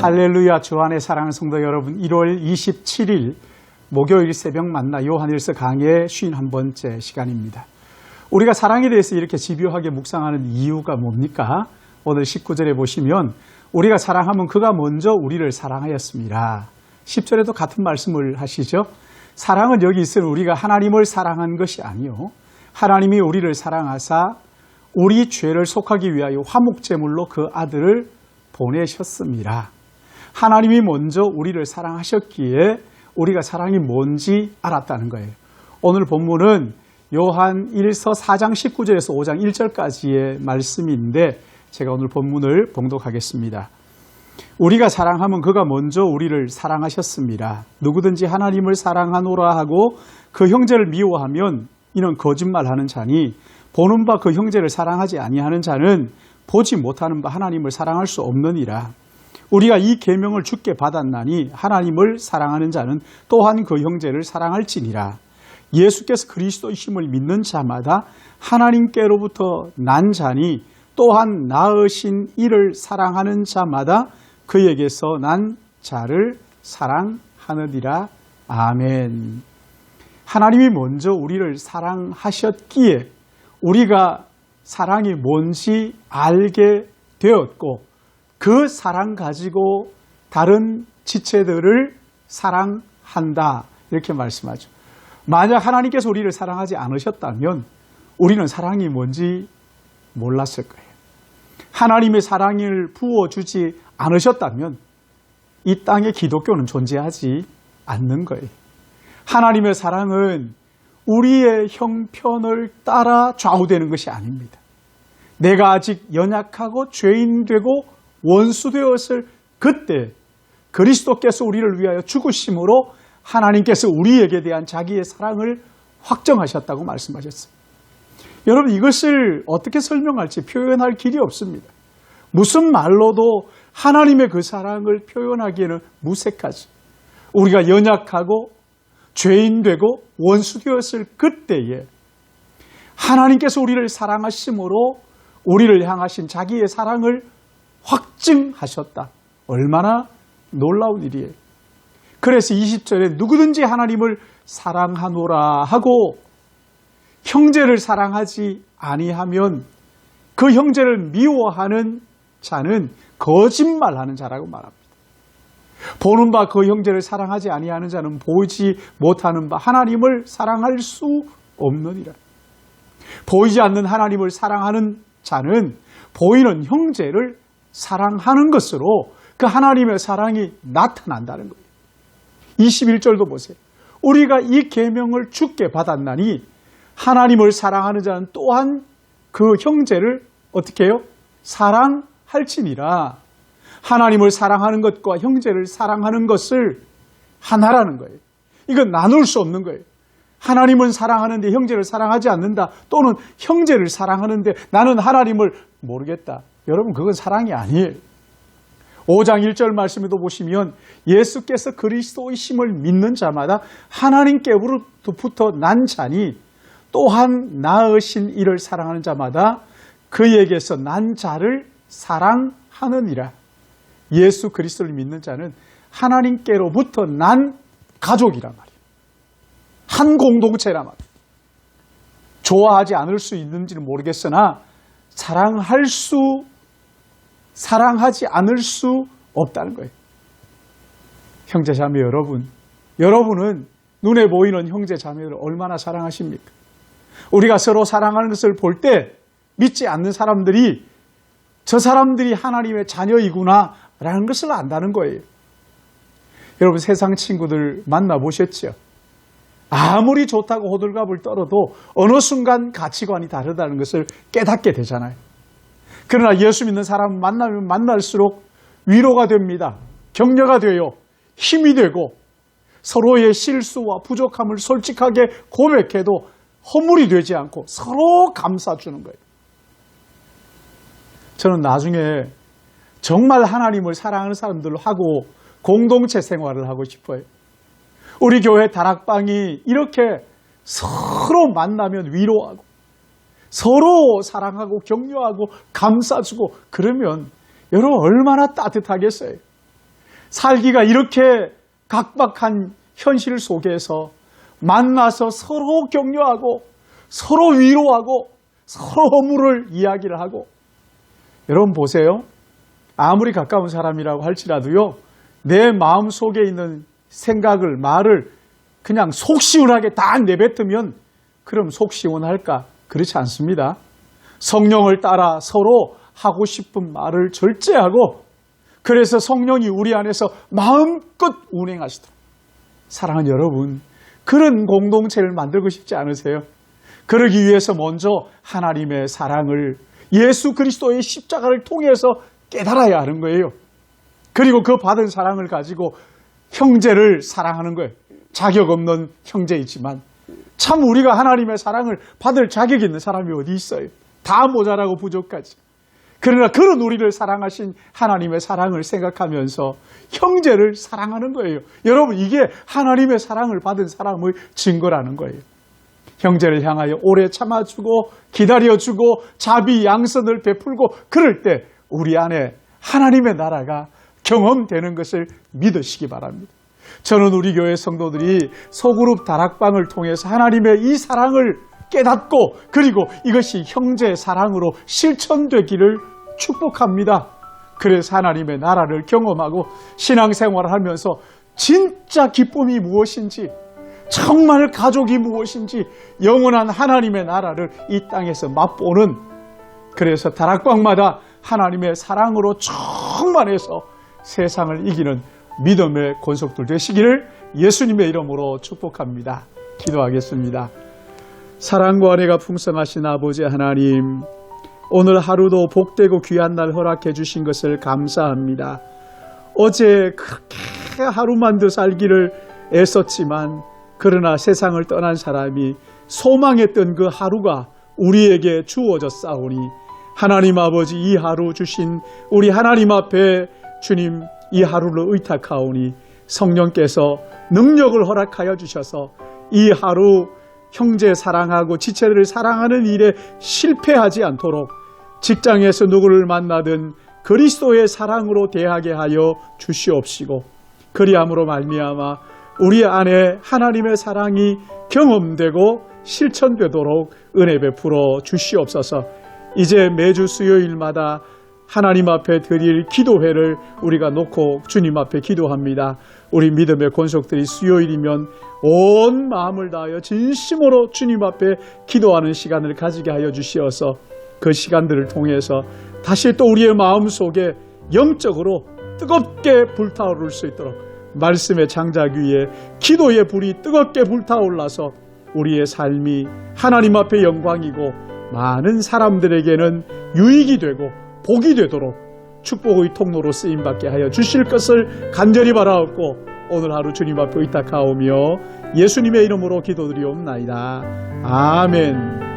할렐루야. 주 안에 사랑하는 성도 여러분, 1월 27일 목요일 새벽 만나 요한일서 강의 51번째 시간입니다. 우리가 사랑에 대해서 이렇게 집요하게 묵상하는 이유가 뭡니까? 오늘 19절에 보시면 우리가 사랑하면 그가 먼저 우리를 사랑하였습니다. 10절에도 같은 말씀을 하시죠. 사랑은 여기 있으면 우리가 하나님을 사랑한 것이 아니요, 하나님이 우리를 사랑하사 우리 죄를 속하기 위하여 화목제물로 그 아들을 보내셨습니다. 하나님이 먼저 우리를 사랑하셨기에 우리가 사랑이 뭔지 알았다는 거예요. 오늘 본문은 요한 1서 4장 19절에서 5장 1절까지의 말씀인데 제가 오늘 본문을 봉독하겠습니다. 우리가 사랑하면 그가 먼저 우리를 사랑하셨습니다. 누구든지 하나님을 사랑하노라 하고 그 형제를 미워하면 이는 거짓말하는 자니 보는 바 그 형제를 사랑하지 아니하는 자는 보지 못하는 바 하나님을 사랑할 수 없느니라. 우리가 이 계명을 주께 받았나니 하나님을 사랑하는 자는 또한 그 형제를 사랑할지니라. 예수께서 그리스도이심을 믿는 자마다 하나님께로부터 난 자니 또한 낳으신 이를 사랑하는 자마다 그에게서 난 자를 사랑하느니라. 아멘. 하나님이 먼저 우리를 사랑하셨기에 우리가 사랑이 뭔지 알게 되었고 그 사랑 가지고 다른 지체들을 사랑한다, 이렇게 말씀하죠. 만약 하나님께서 우리를 사랑하지 않으셨다면 우리는 사랑이 뭔지 몰랐을 거예요. 하나님의 사랑을 부어주지 않으셨다면 이 땅에 기독교는 존재하지 않는 거예요. 하나님의 사랑은 우리의 형편을 따라 좌우되는 것이 아닙니다. 내가 아직 연약하고 죄인 되고 원수 되었을 그때 그리스도께서 우리를 위하여 죽으심으로 하나님께서 우리에게 대한 자기의 사랑을 확정하셨다고 말씀하셨어요. 여러분, 이것을 어떻게 설명할지 표현할 길이 없습니다. 무슨 말로도 하나님의 그 사랑을 표현하기에는 무색하지. 우리가 연약하고 죄인 되고 원수 되었을 그때에 하나님께서 우리를 사랑하심으로 우리를 향하신 자기의 사랑을 확증하셨다. 얼마나 놀라운 일이에요. 그래서 20절에 누구든지 하나님을 사랑하노라 하고 형제를 사랑하지 아니하면 그 형제를 미워하는 자는 거짓말하는 자라고 말합니다. 보는 바 그 형제를 사랑하지 아니하는 자는 보이지 못하는 바 하나님을 사랑할 수 없느니라. 보이지 않는 하나님을 사랑하는 자는 보이는 형제를 사랑하는 것으로 그 하나님의 사랑이 나타난다는 거예요. 21절도 보세요. 우리가 이 계명을 주께 받았나니 하나님을 사랑하는 자는 또한 그 형제를 어떻게 해요? 사랑할지니라. 하나님을 사랑하는 것과 형제를 사랑하는 것을 하나라는 거예요. 이건 나눌 수 없는 거예요. 하나님은 사랑하는데 형제를 사랑하지 않는다, 또는 형제를 사랑하는데 나는 하나님을 모르겠다. 여러분, 그건 사랑이 아니에요. 5장 1절 말씀에도 보시면 예수께서 그리스도이심을 믿는 자마다 하나님께로부터 난 자니 또한 낳으신 이를 사랑하는 자마다 그에게서 난 자를 사랑하느니라. 예수 그리스도를 믿는 자는 하나님께로부터 난 가족이란 말이에요. 한 공동체란 말이에요. 좋아하지 않을 수 있는지는 모르겠으나 사랑하지 않을 수 없다는 거예요. 형제 자매 여러분, 여러분은 눈에 보이는 형제 자매를 얼마나 사랑하십니까? 우리가 서로 사랑하는 것을 볼 때 믿지 않는 사람들이 저 사람들이 하나님의 자녀이구나 라는 것을 안다는 거예요. 여러분, 세상 친구들 만나보셨죠? 아무리 좋다고 호들갑을 떨어도 어느 순간 가치관이 다르다는 것을 깨닫게 되잖아요. 그러나 예수 믿는 사람 만나면 만날수록 위로가 됩니다. 격려가 돼요. 힘이 되고 서로의 실수와 부족함을 솔직하게 고백해도 허물이 되지 않고 서로 감싸주는 거예요. 저는 나중에 정말 하나님을 사랑하는 사람들하고 공동체 생활을 하고 싶어요. 우리 교회 다락방이 이렇게 서로 만나면 위로하고 서로 사랑하고 격려하고 감싸주고 그러면 여러분 얼마나 따뜻하겠어요. 살기가 이렇게 각박한 현실 속에서 만나서 서로 격려하고 서로 위로하고 서로 허물을 이야기를 하고, 여러분 보세요. 아무리 가까운 사람이라고 할지라도요, 내 마음 속에 있는 생각을, 말을 그냥 속 시원하게 다 내뱉으면 그럼 속 시원할까? 그렇지 않습니다. 성령을 따라 서로 하고 싶은 말을 절제하고, 그래서 성령이 우리 안에서 마음껏 운행하시도록. 사랑하는 여러분, 그런 공동체를 만들고 싶지 않으세요? 그러기 위해서 먼저 하나님의 사랑을 예수 그리스도의 십자가를 통해서 깨달아야 하는 거예요. 그리고 그 받은 사랑을 가지고 형제를 사랑하는 거예요. 자격 없는 형제이지만 참 우리가 하나님의 사랑을 받을 자격 있는 사람이 어디 있어요? 다 모자라고 부족하지. 그러나 그런 우리를 사랑하신 하나님의 사랑을 생각하면서 형제를 사랑하는 거예요. 여러분, 이게 하나님의 사랑을 받은 사람의 증거라는 거예요. 형제를 향하여 오래 참아주고 기다려주고 자비 양선을 베풀고, 그럴 때 우리 안에 하나님의 나라가 경험되는 것을 믿으시기 바랍니다. 저는 우리 교회 성도들이 소그룹 다락방을 통해서 하나님의 이 사랑을 깨닫고, 그리고 이것이 형제 사랑으로 실천되기를 축복합니다. 그래서 하나님의 나라를 경험하고 신앙생활을 하면서 진짜 기쁨이 무엇인지, 정말 가족이 무엇인지, 영원한 하나님의 나라를 이 땅에서 맛보는, 그래서 다락방마다 하나님의 사랑으로 충만해서 세상을 이기는 믿음의 권속들 되시기를 예수님의 이름으로 축복합니다. 기도하겠습니다. 사랑과 은혜가 풍성하신 아버지 하나님, 오늘 하루도 복되고 귀한 날 허락해 주신 것을 감사합니다. 어제 그렇게 하루만 더 살기를 애썼지만, 그러나 세상을 떠난 사람이 소망했던 그 하루가 우리에게 주어졌사오니, 하나님 아버지, 이 하루 주신 우리 하나님 앞에 주님 이 하루를 의탁하오니 성령께서 능력을 허락하여 주셔서 이 하루 형제 사랑하고 지체를 사랑하는 일에 실패하지 않도록 직장에서 누구를 만나든 그리스도의 사랑으로 대하게 하여 주시옵시고, 그리함으로 말미암아 우리 안에 하나님의 사랑이 경험되고 실천되도록 은혜 베풀어 주시옵소서. 이제 매주 수요일마다 하나님 앞에 드릴 기도회를 우리가 놓고 주님 앞에 기도합니다. 우리 믿음의 권속들이 수요일이면 온 마음을 다하여 진심으로 주님 앞에 기도하는 시간을 가지게 하여 주시어서 그 시간들을 통해서 다시 또 우리의 마음속에 영적으로 뜨겁게 불타오를 수 있도록 말씀의 장작 위에 기도의 불이 뜨겁게 불타올라서 우리의 삶이 하나님 앞에 영광이고 많은 사람들에게는 유익이 되고 복이 되도록 축복의 통로로 쓰임받게 하여 주실 것을 간절히 바라옵고, 오늘 하루 주님 앞에 의탁하오며 예수님의 이름으로 기도드리옵나이다. 아멘.